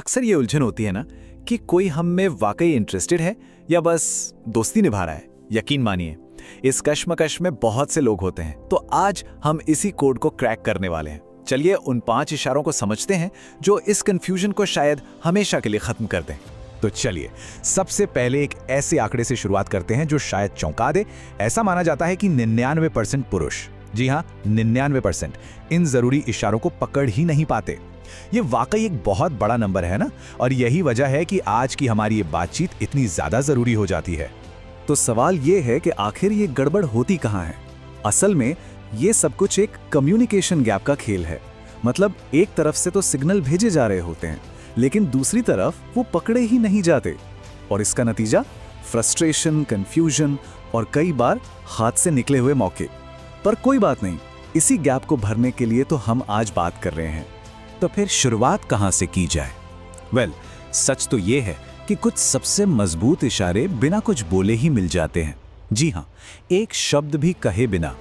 अक्सर ये उलझन होती है ना कि कोई हम में वाकई इंटरेस्टेड है या बस दोस्ती निभा रहा है। यकीन मानिए, इस कश्मकश में बहुत से लोग होते हैं। तो आज हम इसी कोड को क्रैक करने वाले हैं। चलिए उन 5 इशारों को समझते हैं जो इस कंफ्यूजन को शायद हमेशा के लिए खत्म कर दें। तो चलिए सबसे पहले एक ऐसे आंकड़े से शुरुआत करते हैं जो शायद चौंका दे। ऐसा माना जाता है कि 99% पुरुष, जी हाँ 99%, इन जरूरी इशारों को पकड़ ही नहीं पाते। ये वाकई एक बहुत बड़ा नंबर है ना, और यही वजह है कि आज की हमारी ये बातचीत इतनी ज्यादा जरूरी हो जाती है। तो सवाल ये है कि आखिर ये गड़बड़ होती कहाँ है? असल में ये सब कुछ एक कम्युनिकेशन गैप का खेल है। मतलब एक तरफ से तो सिग्नल भेजे जा रहे होते हैं, लेकिन दूसरी तरफ वो पकड़े ही नहीं जाते। और इसका नतीजा फ्रस्ट्रेशन, कंफ्यूजन और कई बार हाथ से निकले हुए मौके। पर कोई बात नहीं, इसी गैप को भरने के लिए तो हम आज बात कर रहे हैं। तो फिर शुरुआत कहां से की जाए? वेल, सच तो ये है कि कुछ सबसे मजबूत इशारे बिना कुछ बोले ही मिल जाते हैं। जी हाँ, एक शब्द भी कहे बिना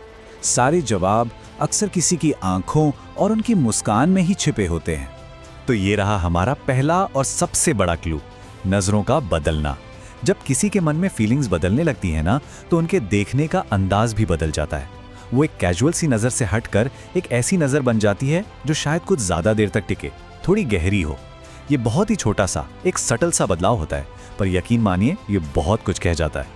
सारे जवाब अक्सर किसी की आंखों और उनकी मुस्कान में ही छिपे होते हैं। तो ये रहा हमारा पहला और सबसे बड़ा क्लू, नजरों का बदलना। जब किसी के मन में फीलिंग्स बदलने लगती है ना, तो उनके देखने का अंदाज भी बदल जाता है। वो एक कैजुअल सी नजर से हटकर एक ऐसी नजर बन जाती है जो शायद कुछ ज्यादा देर तक टिके, थोड़ी गहरी हो। ये बहुत ही छोटा सा, एक सटल सा बदलाव होता है, पर यकीन मानिए ये बहुत कुछ कह जाता है।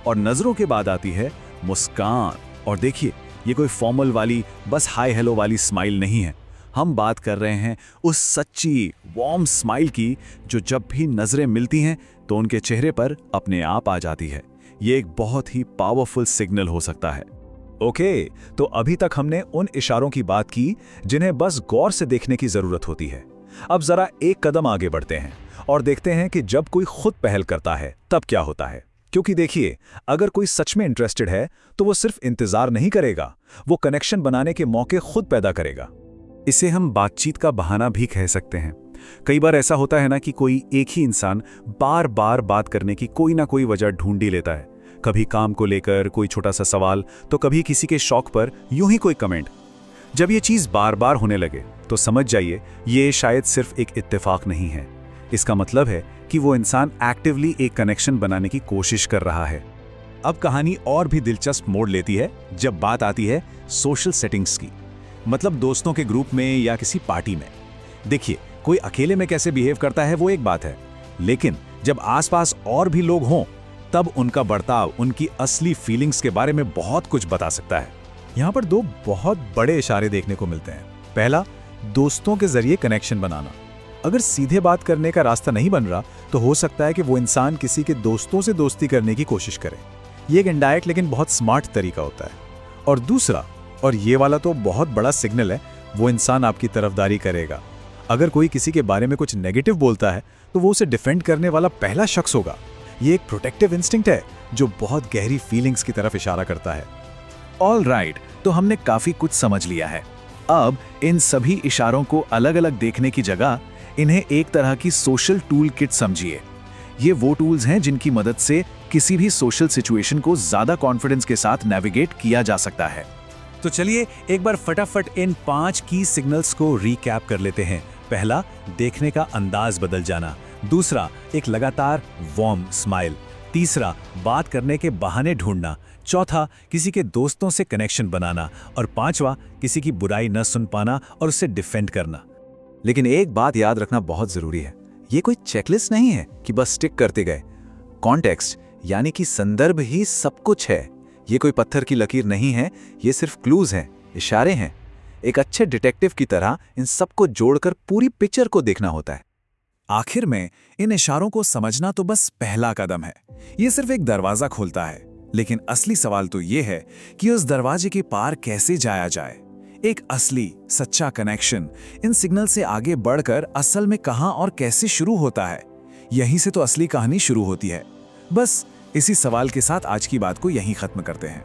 और नजरों के बाद आती है मुस्कान। और देखिए, ये कोई फॉर्मल वाली बस हाय हेलो वाली स्माइल नहीं है। हम बात कर रहे हैं उस सच्ची वार्म स्माइल की जो जब भी नजरें मिलती हैं तो उनके चेहरे पर अपने आप आ जाती है। ये एक बहुत ही पावरफुल सिग्नल हो सकता है। ओके, तो अभी तक हमने उन इशारों की बात की जिन्हें बस गौर से देखने की जरूरत होती है। अब जरा एक कदम आगे बढ़ते हैं और देखते हैं कि जब कोई खुद पहल करता है तब क्या होता है। क्योंकि देखिए, अगर कोई सच में इंटरेस्टेड है तो वो सिर्फ इंतजार नहीं करेगा, वो कनेक्शन बनाने के मौके खुद पैदा करेगा। इसे हम बातचीत का बहाना भी कह सकते हैं। कई बार ऐसा होता है ना कि कोई एक ही इंसान बार बार बात करने की कोई ना कोई वजह ढूंढ ही लेता है। कभी काम को लेकर कोई छोटा सा सवाल, तो कभी किसी के शौक पर यूं ही कोई कमेंट। जब ये चीज बार बार होने लगे तो समझ जाइए ये शायद सिर्फ एक इत्तेफाक नहीं है। इसका मतलब है कि वो इंसान एक्टिवली एक कनेक्शन बनाने की कोशिश कर रहा है। अब कहानी और भी दिलचस्प मोड़ लेती है जब बात आती है सोशल सेटिंग्स की, मतलब दोस्तों के ग्रुप में या किसी पार्टी में। देखिए, कोई अकेले में कैसे बिहेव करता है वो एक बात है, लेकिन जब आसपास और भी लोग हों तब उनका बर्ताव उनकी असली फीलिंग्स के बारे में बहुत कुछ बता सकता है। यहाँ पर 2 बहुत बड़े इशारे देखने को मिलते हैं। पहला, दोस्तों के जरिए कनेक्शन बनाना। अगर सीधे बात करने का रास्ता नहीं बन रहा तो हो सकता है कि वो इंसान किसी के दोस्तों से दोस्ती करने की कोशिश करे। ये एक इनडायरेक्ट लेकिन बहुत स्मार्ट तरीका होता है। और दूसरा, और ये वाला तो बहुत बड़ा सिग्नल है, वो इंसान आपकी तरफदारी करेगा। अगर कोई किसी के बारे में कुछ नेगेटिव बोलता है तो वो उसे डिफेंड करने वाला पहला शख्स होगा। ये एक प्रोटेक्टिव इंस्टिंक्ट है जो बहुत गहरी फीलिंग्स की तरफ इशारा करता है। ऑल राइट, तो हमने काफी कुछ समझ लिया है। अब इन सभी इशारों को अलग अलग देखने की जगह इन्हें एक तरह की सोशल टूल किट समझिए। ये वो टूल्स हैं जिनकी मदद से किसी भी सोशल सिचुएशन को ज्यादा कॉन्फिडेंस के साथ नेविगेट किया जा सकता है। तो चलिए एक बार फटाफट इन 5 की सिग्नल्स को रिकैप कर लेते हैं। पहला, देखने का अंदाज बदल जाना। दूसरा, एक लगातार वार्म स्माइल। तीसरा, बात करने के बहाने ढूंढना। चौथा, किसी के दोस्तों से कनेक्शन बनाना। और 5वां, किसी की बुराई न सुन पाना और उससे डिफेंड करना। लेकिन एक बात याद रखना बहुत जरूरी है, ये कोई चेकलिस्ट नहीं है कि बस टिक करते गए। कॉन्टेक्स्ट यानी कि संदर्भ ही सब कुछ है। ये कोई पत्थर की लकीर नहीं है, ये सिर्फ क्लूज हैं, इशारे हैं। एक अच्छे डिटेक्टिव की तरह इन सबको जोड़कर पूरी पिक्चर को देखना होता है। आखिर में इन इशारों को समझना तो बस पहला कदम है। ये सिर्फ एक दरवाजा खोलता है, लेकिन असली सवाल तो ये है कि उस दरवाजे के पार कैसे जाया जाए। एक असली सच्चा कनेक्शन इन सिग्नल से आगे बढ़कर असल में कहां और कैसे शुरू होता है, यहीं से तो असली कहानी शुरू होती है। बस इसी सवाल के साथ आज की बात को यहीं खत्म करते हैं।